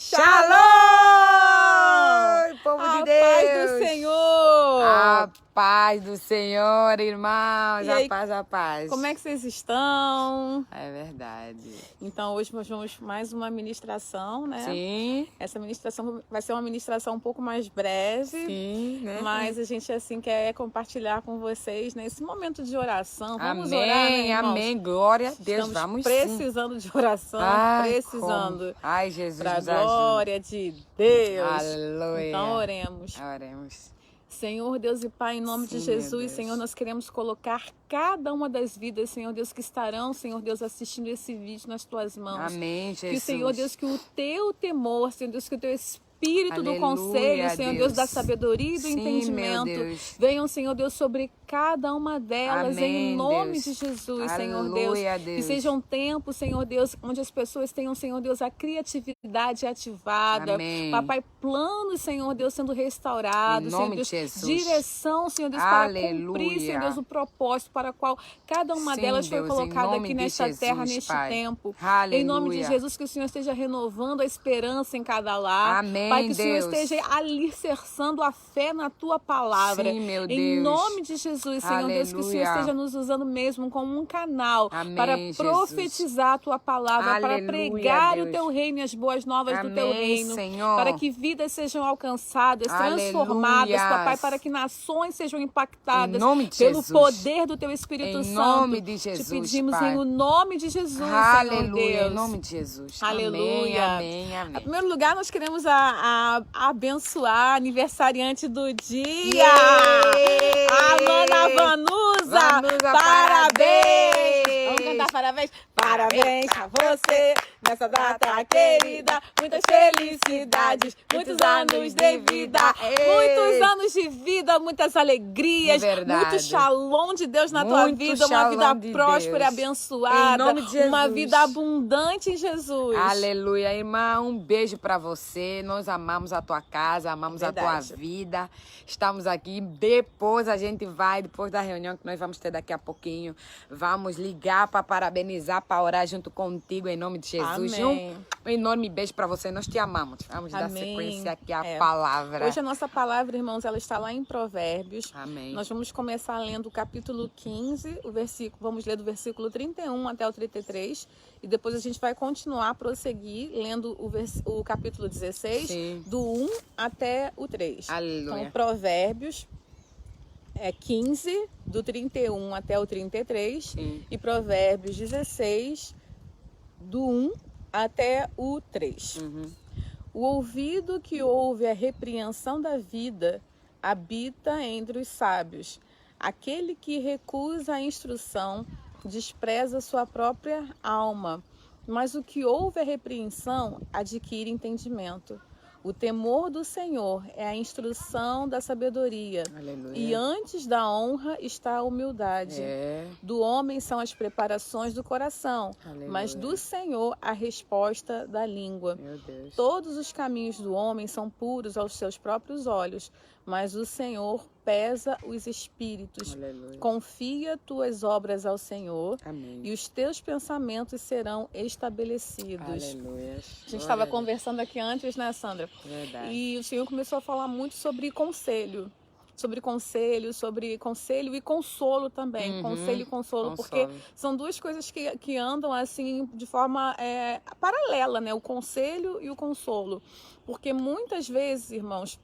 Shalom! Povo de Deus! A paz do Senhor! A paz do Senhor, irmãos! E aí, a paz, a paz. Como é que vocês estão? É verdade. Então, hoje nós vamos mais uma ministração, né? Sim. Essa ministração vai ser uma ministração um pouco mais breve. Sim, né? Mas a gente, assim, quer compartilhar com vocês nesse momento de oração. Vamos amém, orar, né, irmãos? amém. Glória a Deus. Estamos vamos precisando de oração, precisando. Ai, Jesus, para a nos ajuda. glória de Deus. Aleluia. Então, oremos. Oremos. Senhor Deus e Pai, em nome de Jesus, Senhor, nós queremos colocar cada uma das vidas, Senhor Deus, que estarão, Senhor Deus, assistindo esse vídeo nas Tuas mãos. Amém, Jesus. Que o Senhor Deus, que o Teu temor, Senhor Deus, que o Teu Espírito Aleluia, do conselho, Senhor Deus, da sabedoria e do Sim, entendimento, meu Deus. venham, Senhor Deus, sobre cada uma delas, Amém, em nome Deus. de Jesus, Senhor Aleluia, Deus. Deus. Que seja um tempo, Senhor Deus, onde as pessoas tenham, Senhor Deus, a criatividade ativada. Amém. Papai, planos, Senhor Deus, sendo restaurados, Em Senhor nome Deus, de Jesus. direção, Senhor Deus, Aleluia. para cumprir, Senhor Deus, o propósito para o qual cada uma Sim, delas foi Deus, em colocada nome aqui de nesta Jesus, terra, neste Pai. tempo. Aleluia. Em nome de Jesus, que o Senhor esteja renovando a esperança em cada lar. Amém, Pai, que o Deus. Senhor esteja alicerçando a fé na Tua palavra. Sim, meu Em Deus. nome de Jesus, Senhor Deus, que o Senhor Aleluia. esteja nos usando mesmo como um canal Amém, para Jesus. profetizar a Tua palavra, para Aleluia, pregar Deus. o Teu reino e as boas novas do Teu Amém, reino. Senhor. Para que vidas sejam alcançadas, Aleluias. transformadas, papai, para que nações sejam impactadas Em nome de pelo Jesus. poder do Teu Espírito Em Santo. nome de Jesus, Te pedimos Pai. em o nome de Jesus, Senhor Aleluia, Deus. em nome de Jesus. Aleluia. Amém, amém, Em amém. primeiro lugar, nós queremos abençoar a aniversariante do dia. Yeah! A Mana Vanusa. Vanusa, Parabéns. Vamos parabéns. cantar parabéns. Parabéns a você nessa data querida. Muitas felicidades, muitos anos de vida. Muitos anos de vida, muitas alegrias. É verdade. Muito shalom de Deus na tua Muito vida. Uma shalom vida de próspera e Deus. abençoada. Em nome de Uma Jesus. vida abundante em Jesus. Aleluia, irmã, um beijo pra você. Nós amamos a tua casa, amamos a tua Verdade. vida. Estamos aqui. Depois a gente vai, depois da reunião que nós vamos ter daqui a pouquinho, vamos ligar para parabenizar, para orar junto contigo em nome de Jesus. Amém. Um enorme beijo pra você. Nós te amamos. Vamos dar Amém. sequência aqui à É. palavra. Hoje a nossa palavra, irmãos, ela está lá em Provérbios. Amém. Nós vamos começar lendo o capítulo 15, vamos ler do versículo 31 até o 33. E depois a gente vai continuar, prosseguir, lendo o capítulo 16, Sim. do 1 até o 3. Aleluia. Então, Provérbios 15, do 31 até o 33. Sim. E Provérbios 16, do 1 até o 3. Uhum. O ouvido que ouve a repreensão da vida habita entre os sábios. Aquele que recusa a instrução despreza sua própria alma, mas o que ouve a repreensão adquire entendimento. O temor do Senhor é a instrução da sabedoria, Aleluia. e antes da honra está a humildade. É. Do homem são as preparações do coração, Aleluia. mas do Senhor a resposta da língua. Meu Deus. Todos os caminhos do homem são puros aos seus próprios olhos, mas o Senhor pesa os espíritos. Aleluia. Confia tuas obras ao Senhor Amém. e os teus pensamentos serão estabelecidos. Aleluia. A gente estava conversando aqui antes, né, Sandra? Verdade. E o Senhor começou a falar muito sobre conselho. Sobre conselho e consolo também. Uhum. Conselho e consolo, Consolo. porque são duas coisas que andam assim de forma paralela, né? O conselho e o consolo. Porque muitas vezes, irmãos,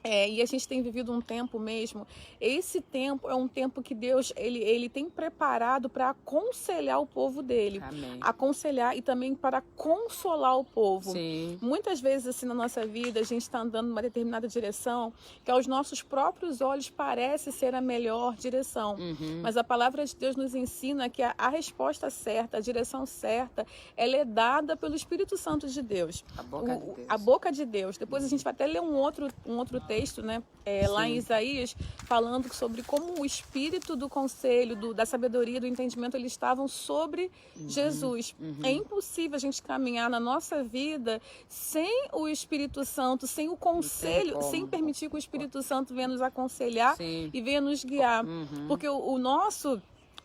e a gente tem vivido um tempo mesmo, esse tempo é um tempo que Deus ele tem preparado para aconselhar o povo dele. Amém. Aconselhar e também para consolar o povo. Sim. Muitas vezes assim na nossa vida a gente está andando numa determinada direção que aos nossos próprios olhos parece ser a melhor direção. Uhum. Mas a palavra de Deus nos ensina que a resposta certa, a direção certa, ela é dada pelo Espírito Santo de Deus. A boca de Deus. A boca de Deus. Depois a gente vai até ler um outro texto, né? Lá em Isaías, falando sobre como o espírito do conselho, da sabedoria, do entendimento, eles estavam sobre Jesus. É impossível a gente caminhar na nossa vida sem o Espírito Santo, sem o conselho, sem permitir que o Espírito Santo venha nos aconselhar Sim. e venha nos guiar. Porque o nosso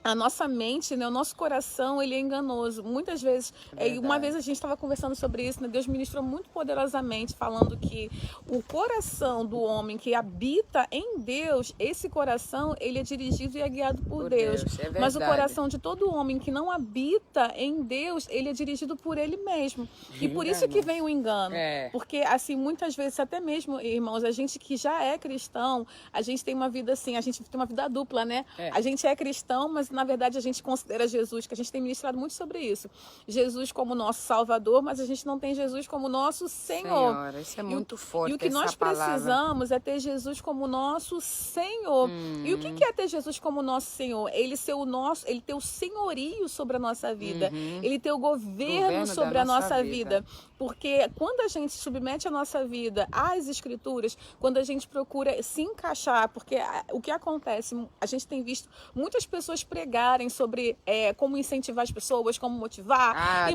a nossa mente, né, o nosso coração, ele é enganoso. Muitas vezes, uma vez a gente estava conversando sobre isso, né, Deus ministrou muito poderosamente, falando que o coração do homem que habita em Deus, esse coração, ele é dirigido e é guiado por Deus. Mas o coração de todo homem que não habita em Deus, ele é dirigido por ele mesmo. E por isso que vem o engano. Porque, assim, muitas vezes, até mesmo, irmãos, a gente que já é cristão, a gente tem uma vida assim, a gente tem uma vida dupla, né? A gente é cristão, mas na verdade a gente considera Jesus, que a gente tem ministrado muito sobre isso, Jesus como nosso Salvador, mas a gente não tem Jesus como nosso Senhor. Senhora, isso é muito forte. E o que nós precisamos é ter Jesus como nosso Senhor. E o que é ter Jesus como nosso Senhor? Ele ter o senhorio sobre a nossa vida, ele ter o governo sobre a nossa vida. Porque quando a gente submete a nossa vida às Escrituras, quando a gente procura se encaixar, porque o que acontece, a gente tem visto muitas pessoas pregarem sobre como incentivar as pessoas, como motivar.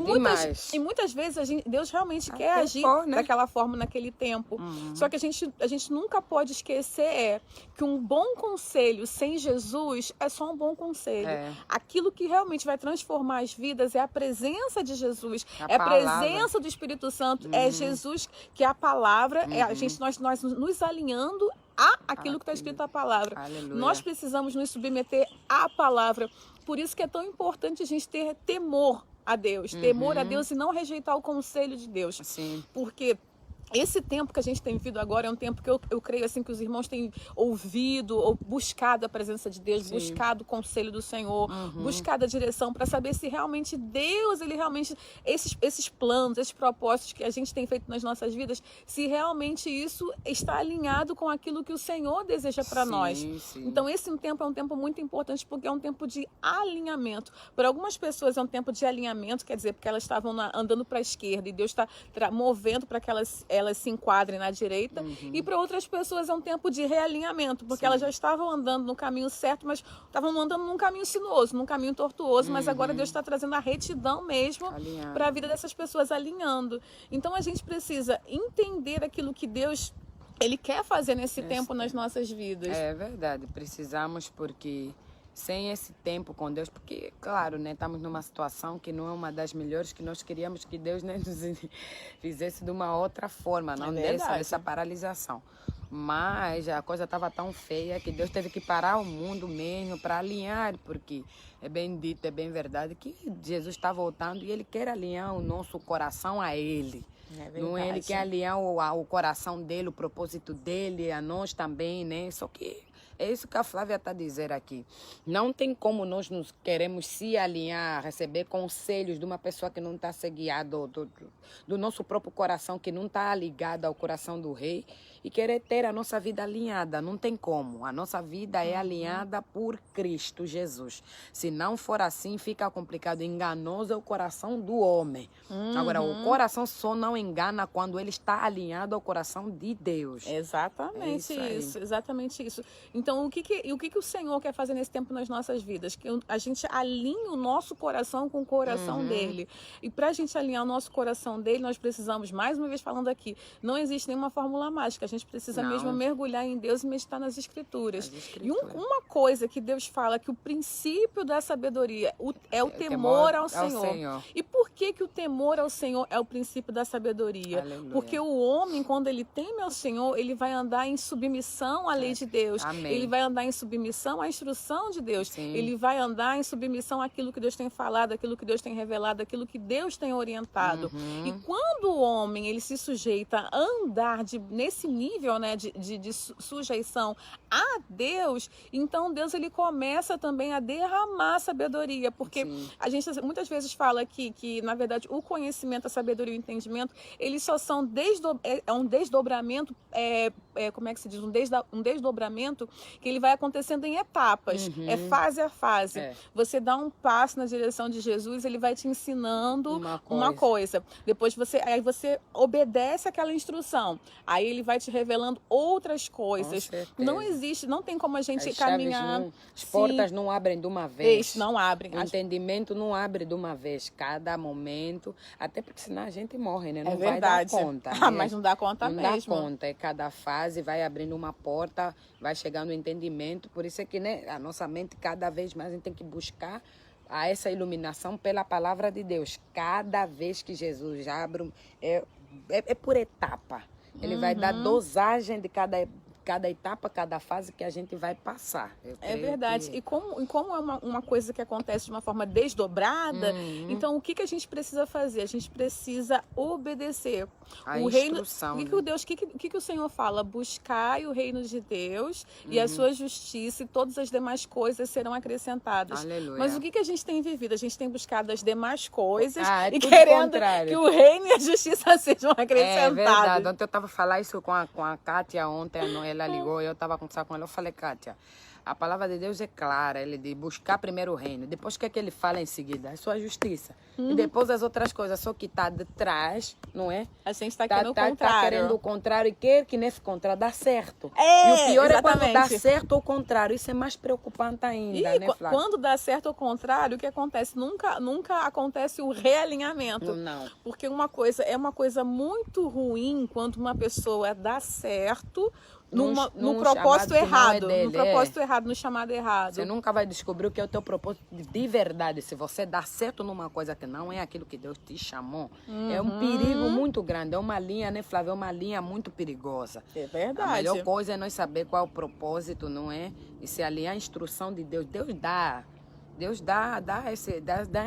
E muitas vezes Deus realmente quer agir daquela forma naquele tempo. Só que a gente nunca pode esquecer que um bom conselho sem Jesus é só um bom conselho. Aquilo que realmente vai transformar as vidas é a presença de Jesus, é a presença do Espírito Santo, é Jesus, que é a palavra, nós nos alinhando aquilo que está escrito na palavra. Aleluia. Nós precisamos nos submeter à palavra. Por isso que é tão importante a gente ter temor a Deus. Temor a Deus e não rejeitar o conselho de Deus. Sim. Porque esse tempo que a gente tem vivido agora é um tempo que eu creio assim que os irmãos têm ouvido ou buscado a presença de Deus, buscado o conselho do Senhor, buscado a direção para saber se realmente Deus, ele realmente, esses planos, esses propósitos que a gente tem feito nas nossas vidas, se realmente isso está alinhado com aquilo que o Senhor deseja para nós. Sim. Então esse tempo é um tempo muito importante porque é um tempo de alinhamento. Para algumas pessoas é um tempo de alinhamento, quer dizer, porque elas estavam andando para a esquerda e Deus está movendo para que elas se enquadrem na direita, e para outras pessoas é um tempo de realinhamento, porque elas já estavam andando no caminho certo, mas estavam andando num caminho sinuoso, num caminho tortuoso, mas agora Deus está trazendo a retidão mesmo para a vida dessas pessoas, alinhando. Então a gente precisa entender aquilo que Deus ele quer fazer nesse tempo nas nossas vidas. É verdade, precisamos, porque sem esse tempo com Deus, porque, claro, né, estamos numa situação que não é uma das melhores, que nós queríamos que Deus, né, nos fizesse de uma outra forma, não dessa paralisação. Mas a coisa estava tão feia que Deus teve que parar o mundo mesmo para alinhar, porque é bem dito, é bem verdade que Jesus está voltando e Ele quer alinhar o nosso coração a Ele. Não é? Ele quer alinhar o coração dele, o propósito dele, a nós também, né? Só que é isso que a Flávia está a dizer aqui. Não tem como nós nos queremos se alinhar, receber conselhos de uma pessoa que não está se guiando do nosso próprio coração, que não está ligado ao coração do Rei, e querer ter a nossa vida alinhada. Não tem como. A nossa vida é alinhada por Cristo Jesus. Se não for assim, fica complicado. Enganoso é o coração do homem. Agora, o coração só não engana quando ele está alinhado ao coração de Deus. Exatamente isso, exatamente isso. Então, o que o Senhor quer fazer nesse tempo nas nossas vidas? Que a gente alinhe o nosso coração com o coração dele. E para a gente alinhar o nosso coração dele, nós precisamos, mais uma vez falando aqui, não existe nenhuma fórmula mágica. A gente precisa mesmo mergulhar em Deus e meditar nas Escrituras. E uma coisa que Deus fala, que o princípio da sabedoria é o temor ao Senhor. E por que o temor ao Senhor é o princípio da sabedoria? Aleluia. Porque o homem, quando ele teme ao Senhor, ele vai andar em submissão à lei de Deus. Amém. Ele vai andar em submissão à instrução de Deus. Sim. Ele vai andar em submissão àquilo que Deus tem falado, àquilo que Deus tem revelado, àquilo que Deus tem orientado. E quando o homem ele se sujeita a andar nesse nível, né, de sujeição a Deus, então Deus ele começa também a derramar sabedoria, porque a gente muitas vezes fala que na verdade o conhecimento, a sabedoria e o entendimento, eles só são um desdobramento, como é que se diz? Um desdobramento que ele vai acontecendo em etapas, é fase a fase. Você dá um passo na direção de Jesus, ele vai te ensinando uma coisa. Depois você obedece aquela instrução, aí ele vai te revelando outras coisas. Não tem como a gente caminhar. As portas não abrem de uma vez. Não abrem. O entendimento não abre de uma vez. Cada momento, até porque senão a gente morre, né? Não vai dar conta. Mas não dá conta mesmo. Não dá conta. Cada fase vai abrindo uma porta, vai chegando do entendimento. Por isso é que, né, a nossa mente, cada vez mais, a gente tem que buscar essa iluminação pela palavra de Deus. Cada vez que Jesus abre, é por etapa. Ele vai dar dosagem de cada etapa, cada fase que a gente vai passar. É verdade. E como é uma coisa que acontece de uma forma desdobrada, então o que a gente precisa fazer? A gente precisa obedecer. A o instrução. Reino, o que o Senhor fala? Buscai o reino de Deus e a sua justiça, e todas as demais coisas serão acrescentadas. Aleluia. Mas o que a gente tem vivido? A gente tem buscado as demais coisas e tudo querendo contrário. que o reino e a justiça sejam acrescentados. É verdade. Ontem eu estava falando isso com a Kátia, ontem ela ligou, eu estava conversando com ela, eu falei, Kátia, a palavra de Deus é clara, ele diz buscar primeiro o reino. Depois o que é que ele fala em seguida? A sua justiça. E depois as outras coisas, só que está de trás, não é? A gente está querendo o contrário. Tá querendo o contrário e quer que nesse contrário dá certo. É, e o pior exatamente. é quando dá certo ou contrário. Isso é mais preocupante ainda, né, Flávia? Quando dá certo ou contrário, o que acontece? Nunca acontece o realinhamento. Não. Porque uma coisa muito ruim quando uma pessoa dá certo no propósito errado. No propósito errado, no chamado errado. Você nunca vai descobrir o que é o teu propósito de verdade. Se você dá certo numa coisa que não é aquilo que Deus te chamou, é um perigo muito grande. É uma linha, né, Flávia? É uma linha muito perigosa. É verdade. A melhor coisa é nós saber qual é o propósito, não é? E se alinhar a instrução de Deus. Deus dá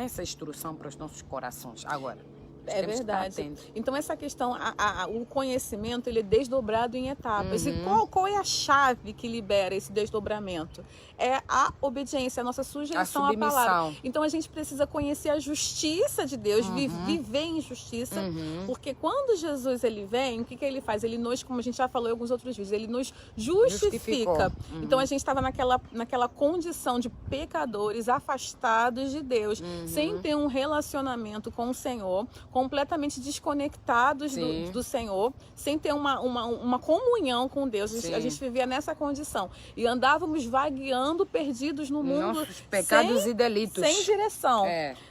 essa instrução para os nossos corações. Agora, é verdade. Então essa questão, o conhecimento, ele é desdobrado em etapas. E qual é a chave que libera esse desdobramento? É a obediência, a nossa sujeição à palavra. Então a gente precisa conhecer a justiça de Deus, viver em justiça, porque quando Jesus ele vem, o que ele faz? Ele nos, como a gente já falou em alguns outros vídeos, ele nos justifica. Então a gente estava naquela condição de pecadores afastados de Deus, sem ter um relacionamento com o Senhor, completamente desconectados do Senhor, sem ter uma comunhão com Deus. A gente vivia nessa condição. E andávamos vagueando, perdidos no mundo. Nossos pecados e delitos. Sem direção.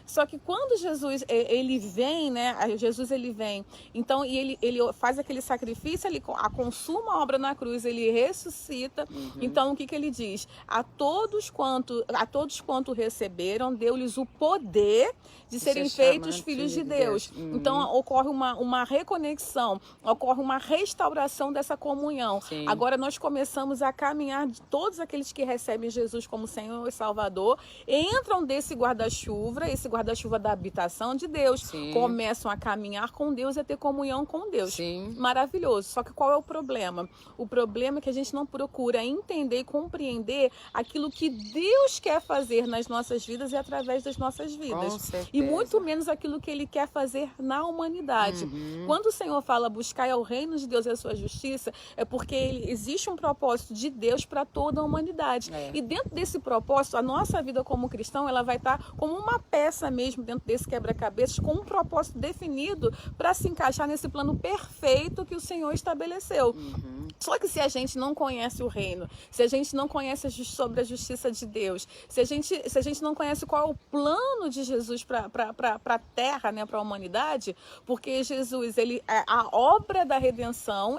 Só que quando Jesus, ele vem, né? Jesus, ele vem. Então, e ele faz aquele sacrifício, ele consuma a obra na cruz, ele ressuscita. Então, o que ele diz? A todos quanto receberam, deu-lhes o poder de serem feitos filhos de Deus. Então ocorre uma reconexão, ocorre uma restauração dessa comunhão. Agora nós começamos a caminhar, de todos aqueles que recebem Jesus como Senhor e Salvador, entram desse guarda-chuva, esse guarda-chuva da habitação de Deus, começam a caminhar com Deus e a ter comunhão com Deus. Maravilhoso. Só que qual é o problema? O problema é que a gente não procura entender e compreender aquilo que Deus quer fazer nas nossas vidas e através das nossas vidas. Com certeza. E muito menos aquilo que Ele quer fazer na humanidade. Quando o Senhor fala buscar o reino de Deus e a sua justiça, é porque existe um propósito de Deus para toda a humanidade. E dentro desse propósito, a nossa vida como cristão, ela vai estar como uma peça mesmo dentro desse quebra-cabeças, com um propósito definido para se encaixar nesse plano perfeito que o Senhor estabeleceu. Só que se a gente não conhece o reino, se a gente não conhece sobre a justiça de Deus, se a gente não conhece qual é o plano de Jesus para a terra, né, para a humanidade, porque Jesus, a obra da redenção,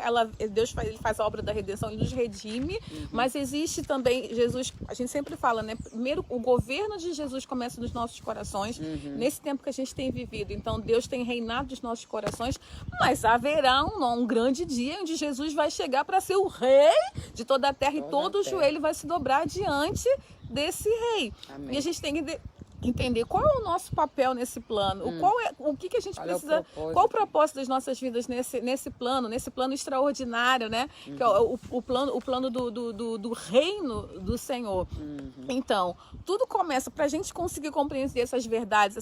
Deus faz a obra da redenção, ele nos redime, mas existe também, Jesus, a gente sempre fala, né, primeiro o governo de Jesus começa nos nossos corações, nesse tempo que a gente tem vivido, então Deus tem reinado nos nossos corações, mas haverá um grande dia onde Jesus vai chegar para ser o rei de toda a terra, e todo o joelho vai se dobrar diante desse rei. Amém. E a gente tem que entender qual é o nosso papel nesse plano, o que a gente precisa, qual o propósito das nossas vidas nesse plano extraordinário, né? Que é o plano do reino do Senhor. Então, tudo começa, para a gente conseguir compreender essas verdades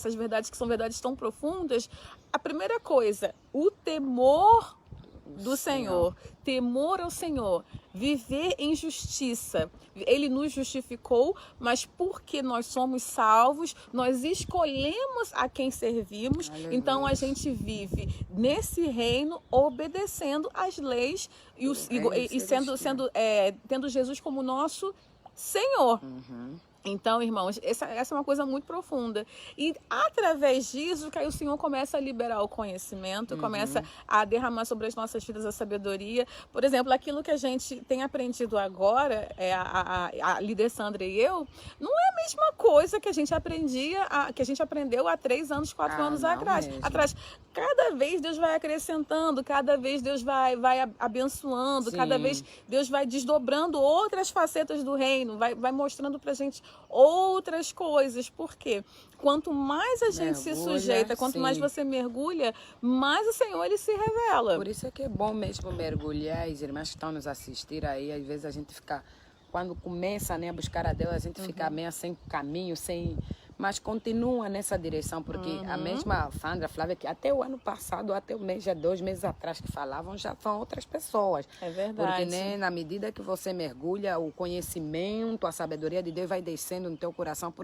que são verdades tão profundas. A primeira coisa, o temor do Senhor, temor ao Senhor, viver em justiça. Ele nos justificou, mas porque nós somos salvos, nós escolhemos a quem servimos. Aleluia. Então a gente vive nesse reino obedecendo às leis e tendo Jesus como nosso Senhor. Então, irmãos, essa é uma coisa muito profunda. E através disso, que aí o Senhor começa a liberar o conhecimento, começa a derramar sobre as nossas vidas a sabedoria. Por exemplo, aquilo que a gente tem aprendido agora, a líder Sandra e eu, não é a mesma coisa que a gente aprendeu há 3 anos, 4 anos atrás. Cada vez Deus vai acrescentando, cada vez Deus vai abençoando, Sim. cada vez Deus vai desdobrando outras facetas do reino, vai mostrando pra gente outras coisas. Por quê? Quanto mais a gente se sujeita, quanto mais você mergulha, mais o Senhor ele se revela. Por isso é que é bom mesmo mergulhar. As irmãs que estão nos assistir aí, às vezes a gente fica, quando começa, né, a buscar a Deus, a gente fica meio sem caminho, mas continua nessa direção, porque a mesma Sandra, Flávia, que até o ano passado, até o mês, já 2 meses atrás que falavam, já são outras pessoas. É verdade. Porque, né, na medida que você mergulha, o conhecimento, a sabedoria de Deus vai descendo no teu coração,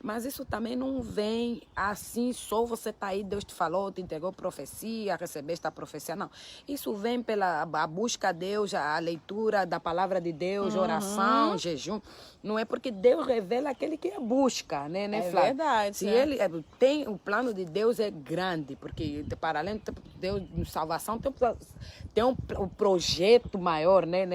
mas isso também não vem assim, só você tá aí, Deus te falou, te entregou profecia, recebeste a profecia, não. Isso vem pela a busca a Deus, a leitura da palavra de Deus, oração, jejum. Não é porque Deus revela aquele que a busca, né, Flávia? É verdade. Se ele tem, o plano de Deus é grande, porque para além de Deus, de salvação, tem um projeto maior, né?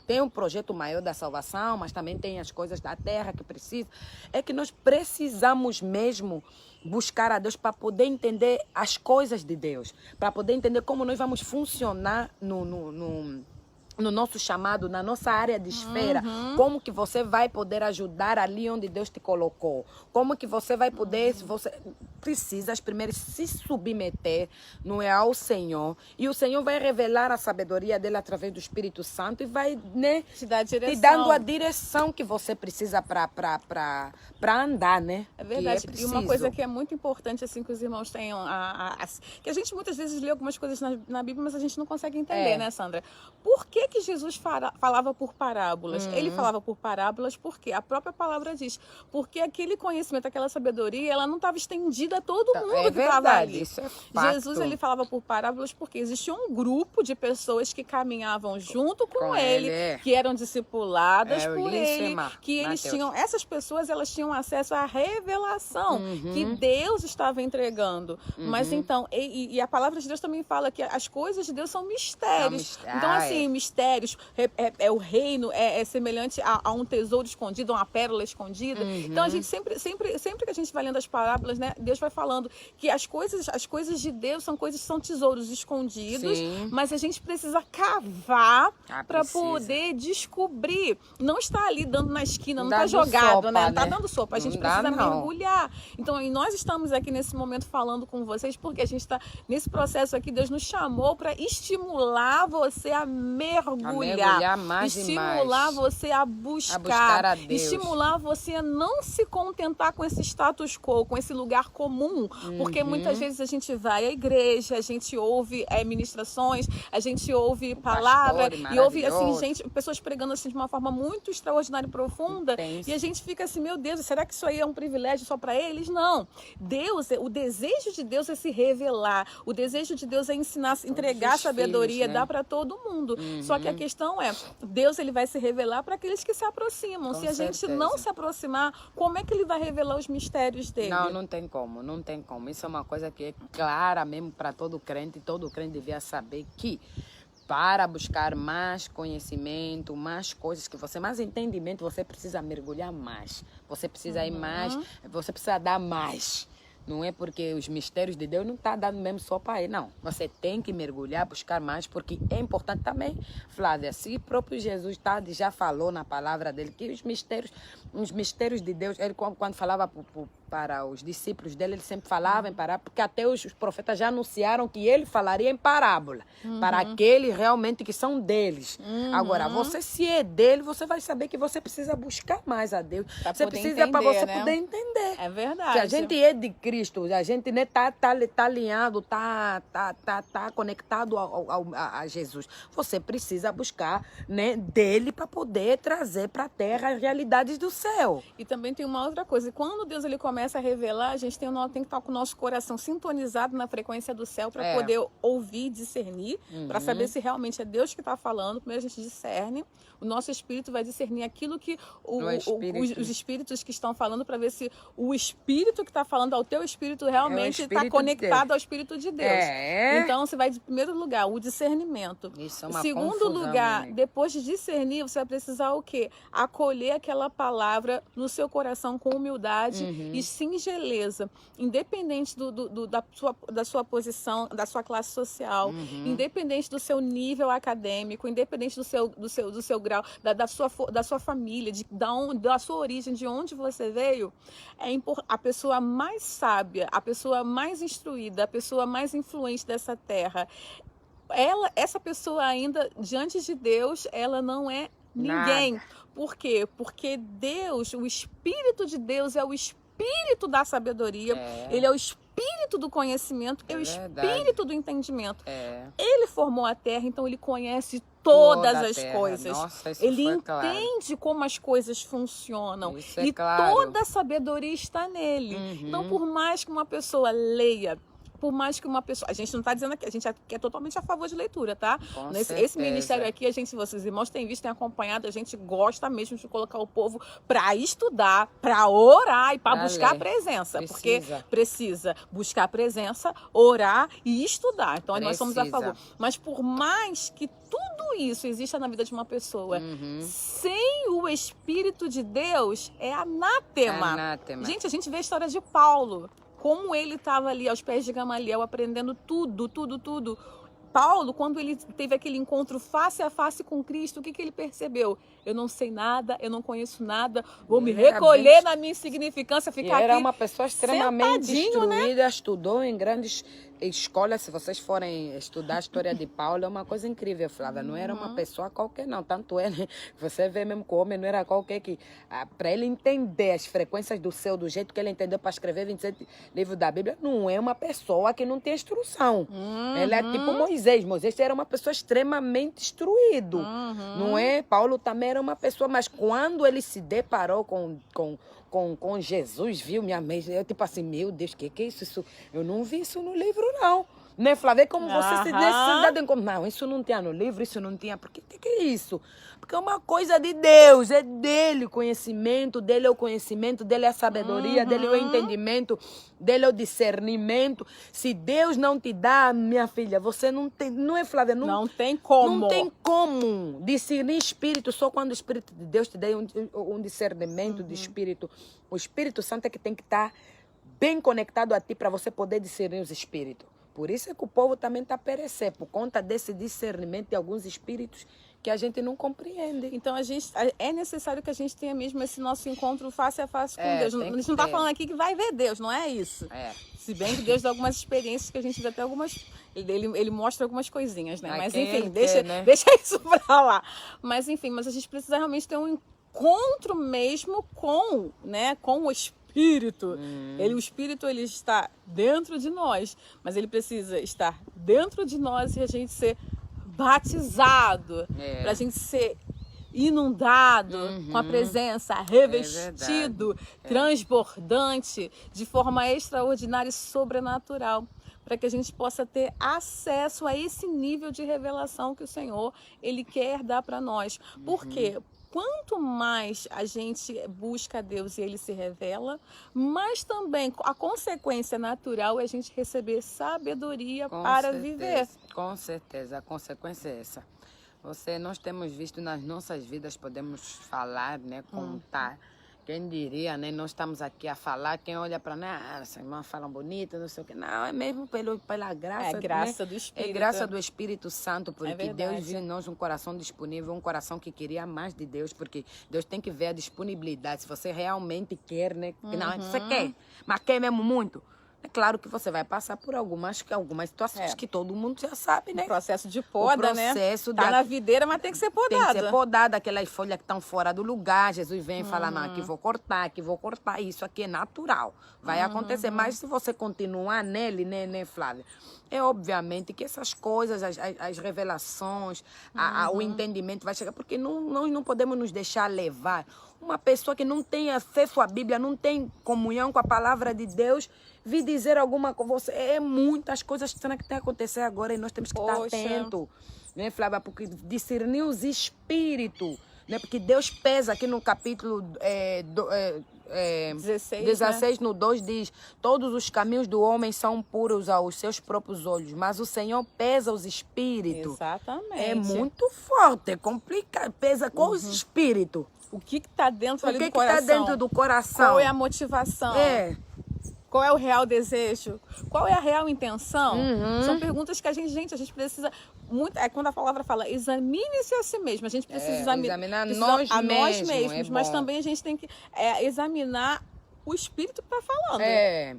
Tem um projeto maior da salvação, mas também tem as coisas da terra que precisam. É que nós precisamos mesmo buscar a Deus para poder entender as coisas de Deus, para poder entender como nós vamos funcionar no nosso chamado, na nossa área de esfera, como que você vai poder ajudar ali onde Deus te colocou, como que você vai poder, se você precisa primeiro se submeter, não é, ao Senhor, e o Senhor vai revelar a sabedoria dele através do Espírito Santo e vai, né, te dar direção, te dando a direção que você precisa para andar, né? É verdade. E uma coisa que é muito importante, assim, que os irmãos tenham, que a gente muitas vezes lê algumas coisas na Bíblia, mas a gente não consegue entender, né, Sandra? Por que Jesus falava por parábolas? Ele falava por parábolas porque a própria palavra diz, porque aquele conhecimento, aquela sabedoria, ela não estava estendida a todo mundo que estava ali. Isso é fato. Jesus, ele falava por parábolas porque existia um grupo de pessoas que caminhavam junto com ele, que eram discipuladas por ele, que eles tinham, essas pessoas, elas tinham acesso à revelação que Deus estava entregando. Mas então, e a palavra de Deus também fala que as coisas de Deus são mistérios. Então, assim, mistérios, é o reino, é semelhante a um tesouro escondido, a uma pérola escondida. Então, a gente sempre que a gente vai lendo as parábolas, né, Deus vai falando que as coisas de Deus são tesouros escondidos, mas a gente precisa cavar para poder descobrir. Não está ali dando na esquina, não está jogado, sopa, né? Não está dando sopa. A gente precisa mergulhar. Então, e nós estamos aqui nesse momento falando com vocês porque a gente está nesse processo aqui. Deus nos chamou para estimular você a mergulhar mais estimular você a buscar a Deus. Estimular você a não se contentar com esse status quo, com esse lugar comum, porque muitas vezes a gente vai à igreja, a gente ouve ministrações, a gente ouve palavra e ouve assim pessoas pregando assim de uma forma muito extraordinária e profunda, e a gente fica assim, meu Deus, será que isso aí é um privilégio só para eles? Não. Deus, o desejo de Deus é se revelar, o desejo de Deus é ensinar, entregar sabedoria, dar para todo mundo. Só que a questão é, Deus, ele vai se revelar para aqueles que se aproximam. Se a gente não se aproximar, como é que ele vai revelar os mistérios dele? Não tem como, não tem como. Isso é uma coisa que é clara mesmo para todo crente devia saber que para buscar mais conhecimento, mais coisas mais entendimento, você precisa mergulhar mais. Você precisa ir mais, você precisa dar mais. Não é porque os mistérios de Deus não estão dando mesmo só para ele, não. Você tem que mergulhar, buscar mais, porque é importante também, Flávia, se o próprio Jesus já falou na palavra dele, que os mistérios de Deus, ele quando falava para os discípulos dele, ele sempre falava em parábola, porque até os profetas já anunciaram que ele falaria em parábola, para aqueles realmente que são deles. Agora, você se é dele, você vai saber que você precisa buscar mais a Deus. Você precisa para você poder entender. É verdade. Se a gente é de Cristo, Cristo, a gente né, tá alinhado, tá conectado a Jesus. Você precisa buscar né, dele para poder trazer para a terra as realidades do céu. E também tem uma outra coisa, quando Deus ele começa a revelar, a gente tem que estar com o nosso coração sintonizado na frequência do céu para poder ouvir, discernir, para saber se realmente é Deus que está falando. Primeiro a gente discerne, o nosso espírito vai discernir aquilo que os espíritos que estão falando, para ver se o espírito que está falando ao teu espírito realmente está conectado ao espírito de Deus. Então você vai, em primeiro lugar, o discernimento. Isso é uma Segundo confusão, lugar, né? depois de discernir, você vai precisar o quê? Acolher aquela palavra no seu coração com humildade e singeleza, independente da sua posição, da sua classe social, independendente do seu nível acadêmico, independente do seu grau, da sua família, da sua origem, de onde você veio. A pessoa mais sábia, a pessoa mais instruída, a pessoa mais influente dessa terra, essa pessoa ainda, diante de Deus, ela não é ninguém. Nada. Por quê? Porque Deus, o Espírito de Deus é o Espírito da sabedoria, ele é o Espírito do conhecimento, é o Espírito do entendimento. Ele formou a terra, então ele conhece todas as coisas. Nossa, isso ele foi entende claro. como as coisas funcionam. Isso é e claro. toda a sabedoria está nele. Então, por mais que uma pessoa leia, por mais que uma pessoa... A gente não está dizendo aqui, a gente é totalmente a favor de leitura, tá? Esse ministério aqui, vocês irmãos têm visto, têm acompanhado, a gente gosta mesmo de colocar o povo para estudar, para orar e para buscar a presença. Porque precisa buscar a presença, orar e estudar. Então, nós somos a favor. Mas por mais que tudo isso exista na vida de uma pessoa, sem o Espírito de Deus, é anátema. Gente, a gente vê a história de Paulo. Como ele estava ali aos pés de Gamaliel aprendendo tudo. Paulo, quando ele teve aquele encontro face a face com Cristo, o que ele percebeu? Eu não sei nada, eu não conheço nada, vou me recolher na minha insignificância, ficar aqui. Era uma pessoa extremamente instruída, né? Estudou em grandes escolas. Se vocês forem estudar a história de Paulo, é uma coisa incrível, Flávia. Não era uma pessoa qualquer, não. Tanto é, né? Você vê mesmo que o homem não era qualquer que... Para ele entender as frequências do céu, do jeito que ele entendeu para escrever 27 livros da Bíblia, não é uma pessoa que não tem instrução. Ele é tipo Moisés. Moisés era uma pessoa extremamente instruído. Não é? Paulo também era uma pessoa, mas quando ele se deparou com Jesus, viu, minha mãe, eu tipo assim, meu Deus, que é isso? Eu não vi isso no livro, não. Né, Flávia? Como você se dá em conta? Não, isso não tinha no livro, isso não tinha. Por que é isso? Porque é uma coisa de Deus, é dele o conhecimento, dele é o conhecimento, dele é a sabedoria, dele é o entendimento, dele é o discernimento. Se Deus não te dá, minha filha, você não tem, não é, Flávia? Não tem como. Não tem como discernir espírito, só quando o Espírito de Deus te dá um discernimento de espírito. O Espírito Santo é que tem que estar bem conectado a ti para você poder discernir os espíritos. Por isso é que o povo também está a perecer, por conta desse discernimento de alguns espíritos que a gente não compreende. Então, é necessário que a gente tenha mesmo esse nosso encontro face a face com Deus. A gente não está falando aqui que vai ver Deus, não é isso. Se bem que Deus dá algumas experiências que a gente vê até algumas... Ele mostra algumas coisinhas, né? Mas enfim, deixa isso pra lá. Mas enfim, a gente precisa realmente ter um encontro mesmo com o Espírito. O Espírito ele está dentro de nós, mas ele precisa estar dentro de nós e a gente ser batizado, para a gente ser inundado com a presença, revestido, transbordante, de forma extraordinária e sobrenatural, para que a gente possa ter acesso a esse nível de revelação que o Senhor ele quer dar para nós. Por quê? Quanto mais a gente busca a Deus e Ele se revela, mas também a consequência natural é a gente receber sabedoria para viver. Com certeza, a consequência é essa. Nós temos visto nas nossas vidas, podemos falar, né, contar. Quem diria, né? Nós estamos aqui a falar, quem olha para nós, essa irmã fala bonita, não sei o quê. Não, é mesmo pela graça. É graça do Espírito. É graça do Espírito Santo, porque Deus viu em nós um coração disponível, um coração que queria mais de Deus, porque Deus tem que ver a disponibilidade, se você realmente quer, né? Não, você quer, mas quer mesmo muito. É claro que você vai passar por algumas situações que todo mundo já sabe, né? O processo de poda, né? Tá na videira, mas tem que ser podada. Tem que ser podada, aquelas folhas que estão fora do lugar. Jesus vem e fala, não, aqui vou cortar, isso aqui é natural. Vai acontecer, mas se você continuar nele, né, Flávia? É obviamente que essas coisas, as revelações, o entendimento vai chegar, porque nós não podemos nos deixar levar. Uma pessoa que não tem acesso à Bíblia, não tem comunhão com a palavra de Deus, vir dizer alguma coisa. É muitas coisas que tem que acontecer agora e nós temos que estar atentos, né, Flávia? Porque discernir os espíritos, né? Porque Deus pesa aqui no capítulo 16, no 2 diz: todos os caminhos do homem são puros aos seus próprios olhos, mas o Senhor pesa os espíritos. Exatamente. É muito forte, é complicado, pesa com os espíritos. O que está dentro ali do coração? O que está dentro do coração? Qual é a motivação? Qual é o real desejo? Qual é a real intenção? São perguntas que a gente precisa muito. É quando a palavra fala, examine-se a si mesmo. A gente precisa examinar nós mesmos, mas também a gente tem que examinar o espírito que está falando.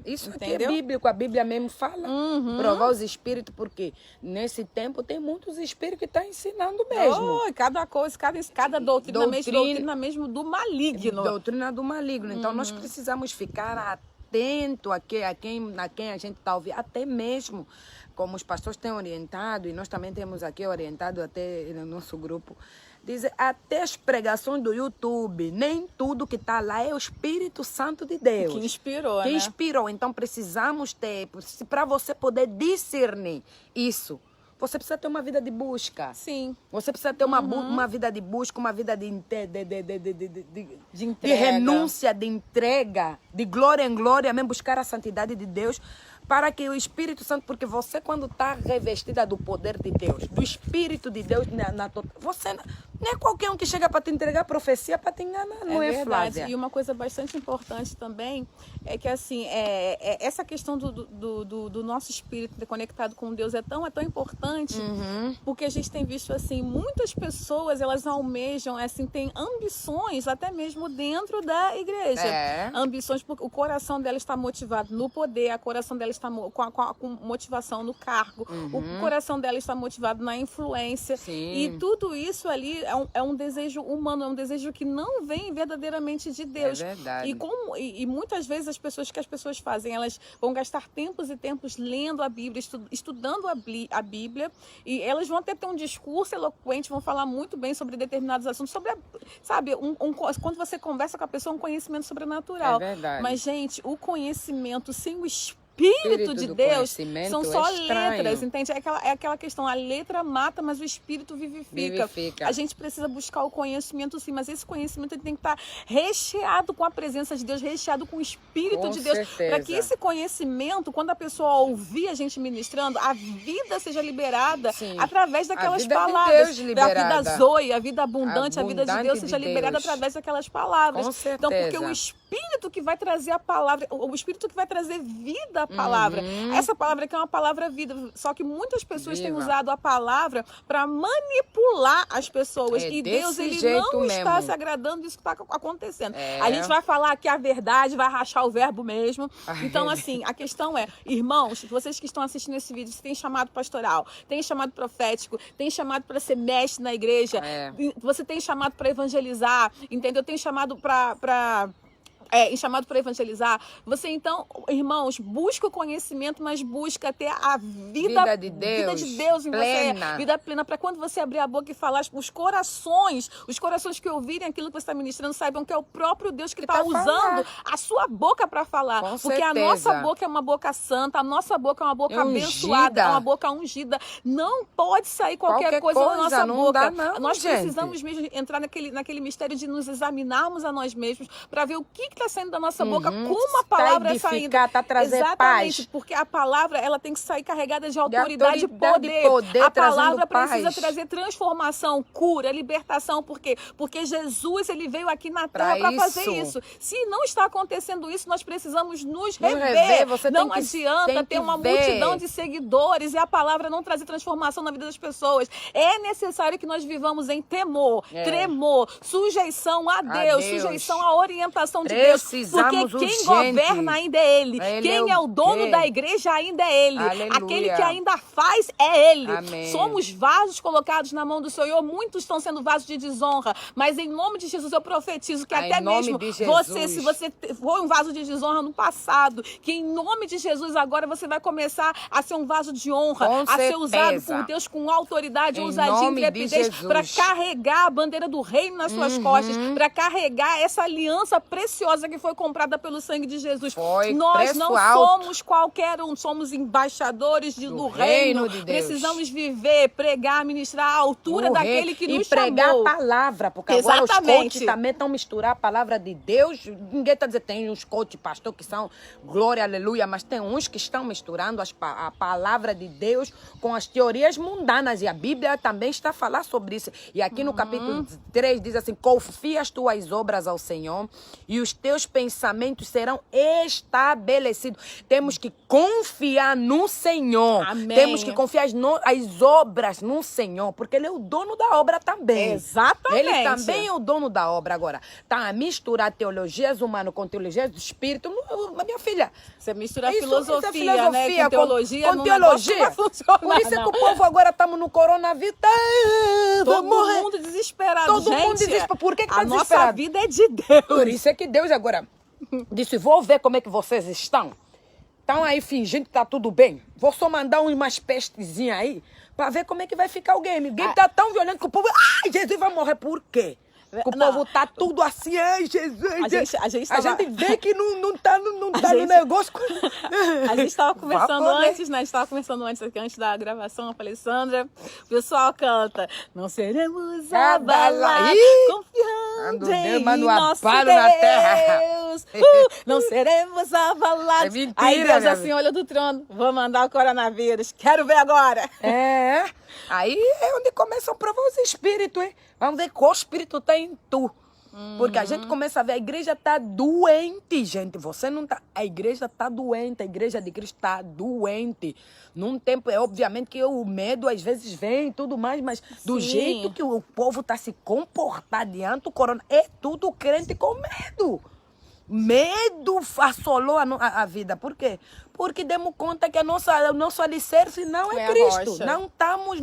Isso aqui é bíblico, a Bíblia mesmo fala. Provar os espíritos, porque nesse tempo tem muitos espíritos que estão ensinando mesmo. Cada coisa, cada doutrina mesmo do maligno. Doutrina do maligno. Então nós precisamos ficar atento a quem a gente está ouvindo, até mesmo como os pastores têm orientado, e nós também temos aqui orientado até no nosso grupo, dizer, até as pregações do YouTube, nem tudo que está lá é o Espírito Santo de Deus. Que inspirou, Que inspirou. Então precisamos ter, para você poder discernir isso, você precisa ter uma vida de busca. Sim. Você precisa ter uma vida de busca, uma vida de entrega. Renúncia, de entrega, de glória em glória, mesmo buscar a santidade de Deus, para que o Espírito Santo, porque você quando está revestida do poder de Deus, do Espírito de Deus, você não é qualquer um que chega para te entregar profecia para te enganar, não é, Flávia? E uma coisa bastante importante também é que assim, essa questão do nosso espírito conectado com Deus é tão importante, porque a gente tem visto assim, muitas pessoas, elas almejam, assim, têm ambições até mesmo dentro da igreja. Ambições, porque o coração dela está motivado no poder, o coração dela está com motivação no cargo, o coração dela está motivado na influência. Sim. E tudo isso ali é um desejo humano, é um desejo que não vem verdadeiramente de Deus. É verdade. E muitas vezes as pessoas fazem, elas vão gastar tempos e tempos lendo a Bíblia, estudando a Bíblia, e elas vão até ter um discurso eloquente, vão falar muito bem sobre determinados assuntos, quando você conversa com a pessoa, um conhecimento sobrenatural. É verdade. Mas, gente, o conhecimento sem o Espírito de Deus são só letras, entende? É aquela questão, a letra mata, mas o Espírito vivifica. A gente precisa buscar o conhecimento sim, mas esse conhecimento ele tem que estar recheado com a presença de Deus, recheado com o Espírito de Deus, para que esse conhecimento, quando a pessoa ouvir a gente ministrando, a vida seja liberada através daquelas palavras. A vida zoe, a vida abundante, a vida de Deus seja liberada através daquelas palavras. Com certeza. Então, porque o Espírito que vai trazer a palavra, o Espírito que vai trazer vida palavra. Essa palavra aqui é uma palavra vida, só que muitas pessoas têm usado a palavra para manipular as pessoas, e Deus ele não está se agradando disso que está acontecendo. A gente vai falar que a verdade vai rachar o verbo mesmo. Então assim, a questão é, irmãos, vocês que estão assistindo esse vídeo, você tem chamado pastoral, tem chamado profético, tem chamado para ser mestre na igreja, você tem chamado para evangelizar, entendeu? Tem chamado para evangelizar. Você então, irmãos, busca o conhecimento, mas busca ter a vida de Deus em plena. Você, vida plena, para quando você abrir a boca e falar, os corações que ouvirem aquilo que você está ministrando, saibam que é o próprio Deus que está usando a sua boca para falar. Com porque certeza. A nossa boca é uma boca santa, a nossa boca é uma boca abençoada, é uma boca ungida. Não pode sair qualquer coisa da nossa boca. Nós precisamos mesmo entrar naquele mistério de nos examinarmos a nós mesmos para ver o que está saindo da nossa boca, como a palavra é saindo. Tá trazer exatamente, paz. porque a palavra ela tem que sair carregada de autoridade e poder. A palavra precisa trazer transformação, cura, libertação. Por quê? Porque Jesus ele veio aqui na terra para fazer isso. Se não está acontecendo isso, nós precisamos nos rever. Não adianta ter uma multidão de seguidores e a palavra não trazer transformação na vida das pessoas. É necessário que nós vivamos em temor, tremor, sujeição a Deus, sujeição à orientação de Deus. Deus. Precisamos Porque quem urgente. governa ainda é Ele. Quem é o dono da igreja ainda é Ele. Aleluia. Aquele que ainda faz é Ele. Amém. Somos vasos colocados na mão do Senhor. Muitos estão sendo vasos de desonra. Mas em nome de Jesus eu profetizo que até mesmo você, se você foi um vaso de desonra no passado, que em nome de Jesus agora você vai começar a ser um vaso de honra, Com a ser certeza. usado por Deus com autoridade, ousadia e intrepidez para carregar a bandeira do reino nas suas costas, para carregar essa aliança preciosa que foi comprada pelo sangue de Jesus. Nós não somos qualquer um, somos embaixadores do reino de Deus. Precisamos viver, pregar, ministrar à altura daquele que nos chamou. E pregar a palavra, porque agora os coaches também estão misturar a palavra de Deus. Ninguém está dizendo, tem uns coaches, pastor, que são glória, aleluia, mas tem uns que estão misturando a palavra de Deus com as teorias mundanas, e a Bíblia também está a falar sobre isso. E aqui no capítulo 3 diz assim: confia as tuas obras ao Senhor e os teus pensamentos serão estabelecidos. Temos que confiar no Senhor. Amém. Temos que confiar as obras no Senhor, porque Ele é o dono da obra também. Exatamente. Ele também é o dono da obra. Agora, tá a misturar teologias humanas com teologias do Espírito, minha filha. Você mistura Isso é filosofia, né? Com teologia. Com teologia. Por isso é que o povo agora estamos no coronavírus. Todo mundo desesperado, Todo gente. mundo desesperado. Por que tá a desesperado? nossa vida é de Deus. Por isso é que Deus agora disse: vou ver como é que vocês estão. Estão aí fingindo que tá tudo bem. Vou só mandar umas pestezinhas aí para ver como é que vai ficar o game. O game tá tão violento que o povo... Ai, Jesus vai morrer por quê? O povo tá tudo assim, ai, Jesus. A gente vê que não tá no negócio. A gente estava conversando antes, né? A gente estava conversando antes da gravação. Eu falei, Sandra, o pessoal canta: não seremos abalados, confiando em nosso Deus. Na terra. Não seremos abalados. É mentira, aí Deus assim olha do trono: vou mandar o coronavírus, quero ver agora. Aí é onde começam a provar os espíritos, hein? Vamos ver qual espírito tá em tu. Porque a gente começa a ver, a igreja tá doente, gente. Você não tá... A igreja tá doente, a igreja de Cristo tá doente. Num tempo, obviamente que o medo às vezes vem e tudo mais, mas do jeito que o povo tá se comportando diante do corona, é tudo crente com medo. Medo assolou a vida. Por quê? Porque demos conta que o nosso alicerce não é Cristo. Não estamos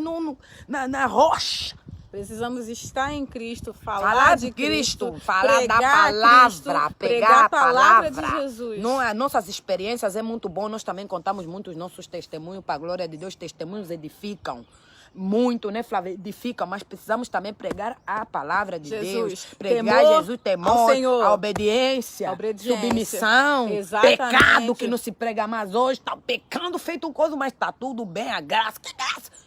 na rocha. Precisamos estar em Cristo, falar de Cristo, falar da palavra, pegar a palavra de Jesus. Nossas experiências é muito bom, nós também contamos muitos nossos testemunhos, para a glória de Deus. Testemunhos edificam muito, né, Flávia? Edificam, mas precisamos também pregar a palavra de Deus. Pregar Jesus, temor, a obediência, submissão, pecado que não se prega mais hoje. Está pecando feito um coisa, mas está tudo bem, a graça. Que graça?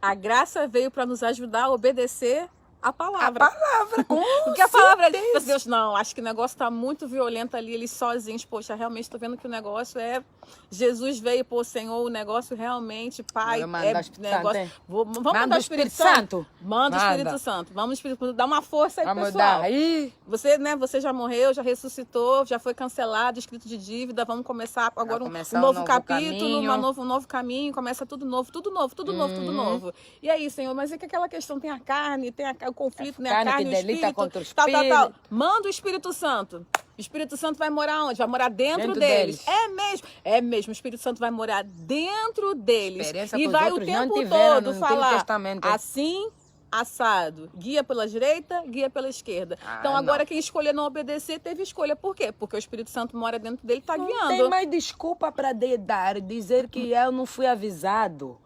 A graça veio para nos ajudar a obedecer a palavra. A palavra, porque a palavra é Deus. Não, acho que o negócio está muito violento ali, eles sozinhos. Poxa, realmente estou vendo que o negócio é... Jesus veio, pô, Senhor, o negócio realmente, Pai, negócio... Vamos mandar o Espírito Santo? Manda o Espírito Santo. Vamos, Espírito Santo, dá uma força aí, pessoal. Dar aí. Você já morreu, já ressuscitou, já foi cancelado, escrito de dívida. Vamos começar agora um novo capítulo, um novo caminho. Começa tudo novo. E aí, Senhor, mas é que aquela questão tem a carne, tem o conflito, né? A carne, o espírito, contra o espírito. Tal. Manda o Espírito Santo. O Espírito Santo vai morar onde? Vai morar dentro deles. É mesmo. O Espírito Santo vai morar dentro deles. E vai o tempo todo falar assim, assado. Guia pela direita, guia pela esquerda. Então agora quem escolher não obedecer, teve escolha. Por quê? Porque o Espírito Santo mora dentro dele e está guiando. Não tem mais desculpa para dizer que eu não fui avisado.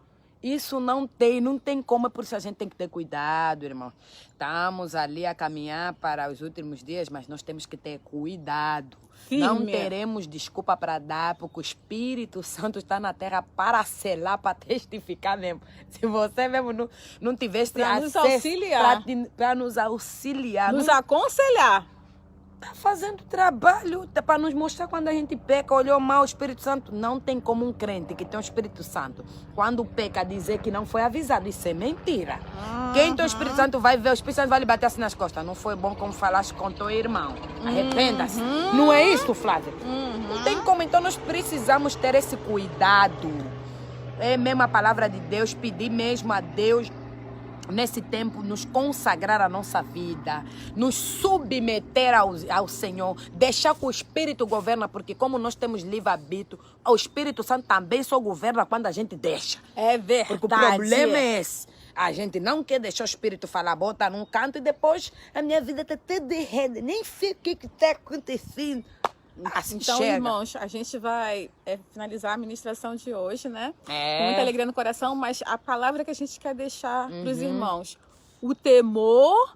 Isso não tem como, é por isso a gente tem que ter cuidado, irmão. Estamos ali a caminhar para os últimos dias, mas nós temos que ter cuidado. Não teremos desculpa para dar, porque o Espírito Santo está na terra para selar, para testificar mesmo. Se você mesmo não tivesse acesso... Para nos auxiliar. Nos aconselhar. Está fazendo trabalho para nos mostrar quando a gente peca, olhou mal o Espírito Santo. Não tem como um crente que tem o Espírito Santo, quando peca, dizer que não foi avisado. Isso é mentira. Quem tem o Espírito Santo vai ver, o Espírito Santo vai lhe bater assim nas costas. Não foi bom como falaste com teu irmão. Arrependa-se. Não é isso, Flávia? Não tem como. Então nós precisamos ter esse cuidado. É mesmo a palavra de Deus, pedir mesmo a Deus nesse tempo, nos consagrar a nossa vida, nos submeter ao Senhor, deixar que o Espírito governa, porque como nós temos livre-arbítrio, o Espírito Santo também só governa quando a gente deixa. É verdade. Porque o problema é esse. A gente não quer deixar o Espírito falar, bota num canto e depois a minha vida está toda errada, nem sei o que está acontecendo. Assim, então, chega. irmãos, a gente vai finalizar a ministração de hoje, né? É. Com muita alegria no coração, mas a palavra que a gente quer deixar para os irmãos: o temor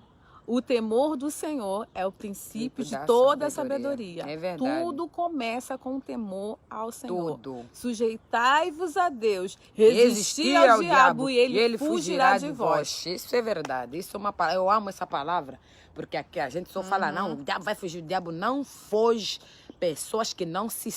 do Senhor é o princípio de toda a sabedoria. É verdade. Tudo começa com o temor ao Senhor. Tudo. Sujeitai-vos a Deus, resistir ao diabo e ele fugirá de vós. Isso é verdade. Isso é uma palavra. Eu amo essa palavra, porque aqui a gente só fala, não, o diabo vai fugir, o diabo não foge. Pessoas que não se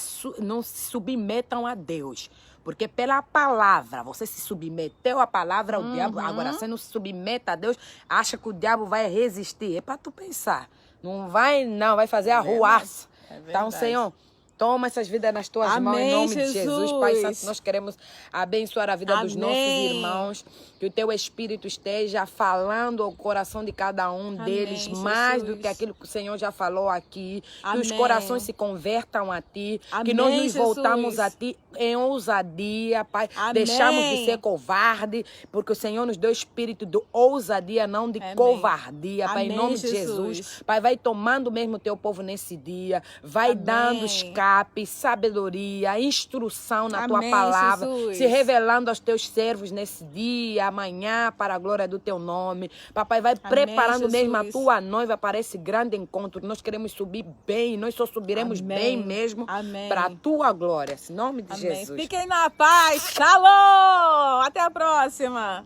submetam a Deus. Porque pela palavra, você se submeteu à palavra, o diabo. Agora, você não se submete a Deus, acha que o diabo vai resistir. É para tu pensar. Não vai, não, vai fazer arruaça. Então, Senhor, toma essas vidas nas tuas mãos, em nome de Jesus. Pai Santo, nós queremos abençoar a vida dos nossos irmãos. Que o teu Espírito esteja falando ao coração de cada um deles, mais do que aquilo que o Senhor já falou aqui. Que os corações se convertam a Ti. Que nós nos voltamos a Ti em ousadia, Pai. Deixamos de ser covarde, porque o Senhor nos deu espírito de ousadia, não de covardia, Pai, em nome de Jesus. Pai, vai tomando mesmo o teu povo nesse dia. Vai dando escape, sabedoria, instrução na tua palavra. Se revelando aos teus servos nesse dia, amanhã, para a glória do teu nome. Papai, vai preparando mesmo a tua noiva para esse grande encontro. Nós queremos subir bem, nós só subiremos bem mesmo para a tua glória. Em nome de Jesus. Fiquem na paz. Shalom! Até a próxima.